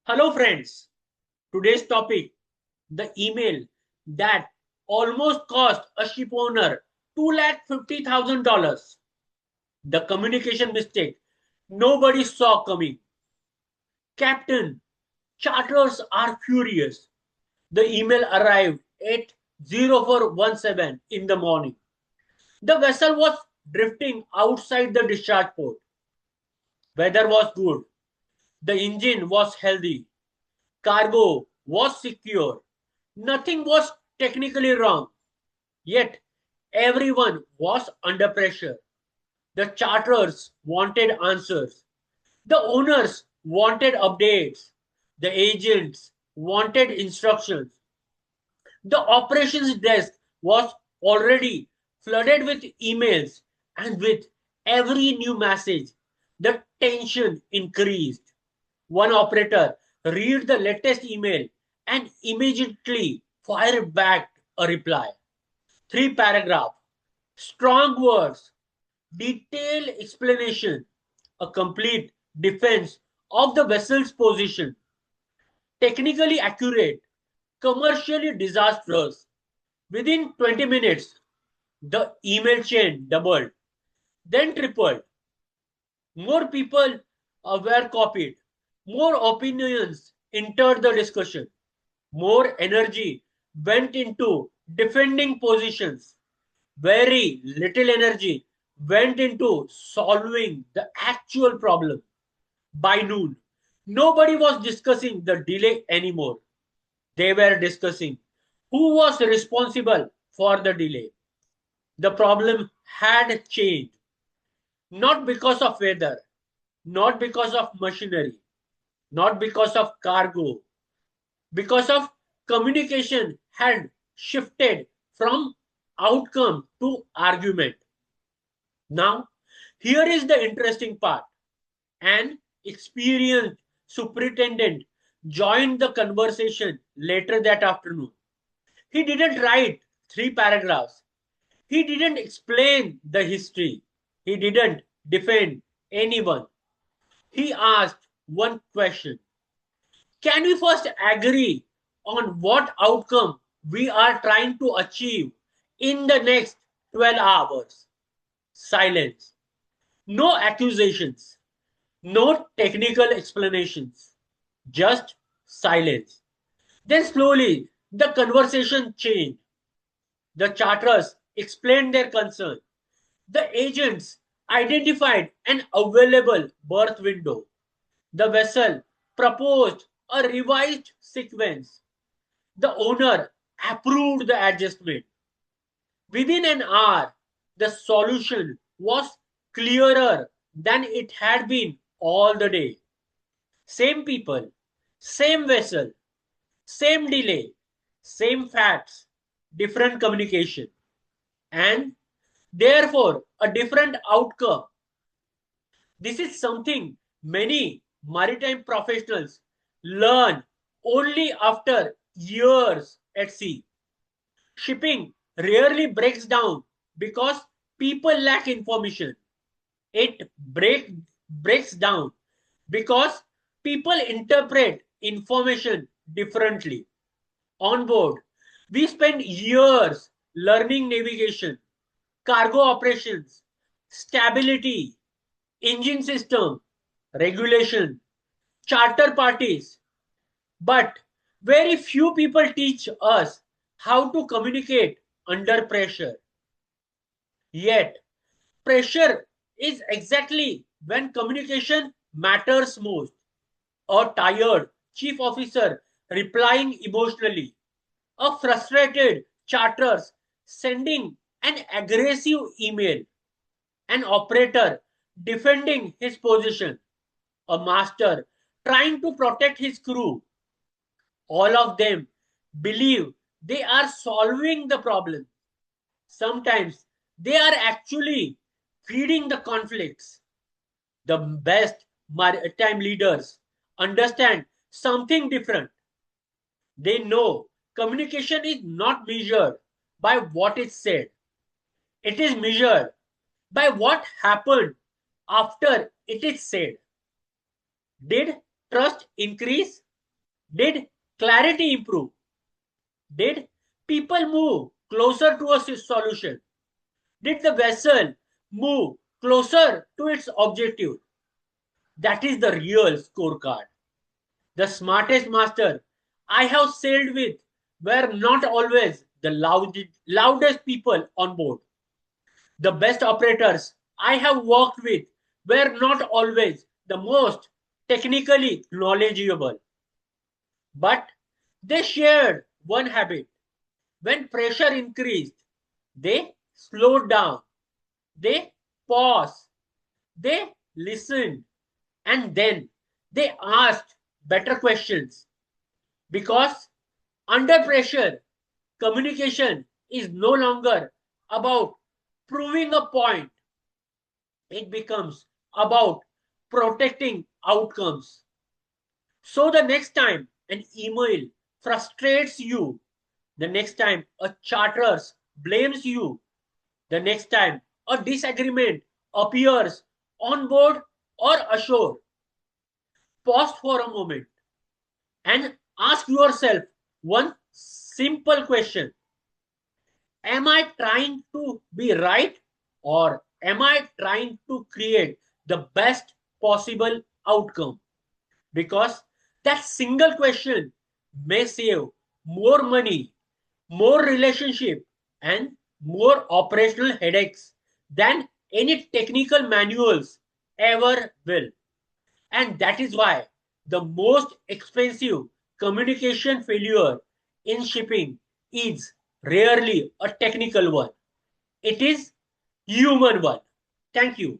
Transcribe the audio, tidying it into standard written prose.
Hello friends, today's topic, the email that almost cost a ship owner $250,000. The communication mistake nobody saw coming. Captain, charters are furious. The email arrived at 0417 in the morning. The vessel was drifting outside the discharge port. Weather was good. The engine was healthy. Cargo was secure. Nothing was technically wrong. Yet everyone was under pressure. The charterers wanted answers. The owners wanted updates. The agents wanted instructions. The operations desk was already flooded with emails, and with every new message, the tension increased. One operator read the latest email and immediately fired back a reply. Three paragraph, strong words, detailed explanation, a complete defense of the vessel's position, technically accurate, commercially disastrous. Within 20 minutes, the email chain doubled, then tripled. More people were copied. More opinions entered the discussion. More energy went into defending positions. Very little energy went into solving the actual problem. By noon, nobody was discussing the delay anymore. They were discussing who was responsible for the delay. The problem had changed, not because of weather, not because of machinery, not because of cargo, because of communication had shifted from outcome to argument. Now, here is the interesting part. An experienced superintendent joined the conversation later that afternoon. He didn't write three paragraphs. He didn't explain the history. He didn't defend anyone. He asked one question. Can we first agree on what outcome we are trying to achieve in the next 12 hours? Silence. No accusations. No technical explanations. Just silence. Then slowly the conversation changed. The charters explained their concern. The agents identified an available berth window. The vessel proposed a revised sequence. The owner approved the adjustment. Within an hour, the solution was clearer than it had been all the day. Same people, same vessel, same delay, same facts, different communication, and therefore a different outcome. This is something many maritime professionals learn only after years at sea. Shipping rarely breaks down because people lack information. It breaks down because people interpret information differently. On board, we spend years learning navigation, cargo operations, stability, engine system, regulation, charter parties. But very few people teach us how to communicate under pressure. Yet, pressure is exactly when communication matters most. A tired chief officer replying emotionally, a frustrated charter sending an aggressive email, an operator defending his position, a master trying to protect his crew. All of them believe they are solving the problem. Sometimes they are actually feeding the conflicts. The best maritime leaders understand something different. They know communication is not measured by what is said, it is measured by what happened after it is said. Did trust increase? Did clarity improve? Did people move closer to a solution? Did the vessel move closer to its objective? That is the real scorecard. The smartest master I have sailed with were not always the loudest people on board. The best operators I have worked with were not always the most technically knowledgeable, but they shared one habit. When pressure increased, they slowed down, they paused, they listened, and then they asked better questions. Because under pressure, communication is no longer about proving a point, it becomes about protecting outcomes. So the next time an email frustrates you, the next time a charter blames you, the next time a disagreement appears on board or ashore, pause for a moment and ask yourself one simple question. Am I trying to be right, or am I trying to create the best possible outcome? Because that single question may save more money, more relationship, and more operational headaches than any technical manuals ever will. And that is why the most expensive communication failure in shipping is rarely a technical one. It is human one. Thank you.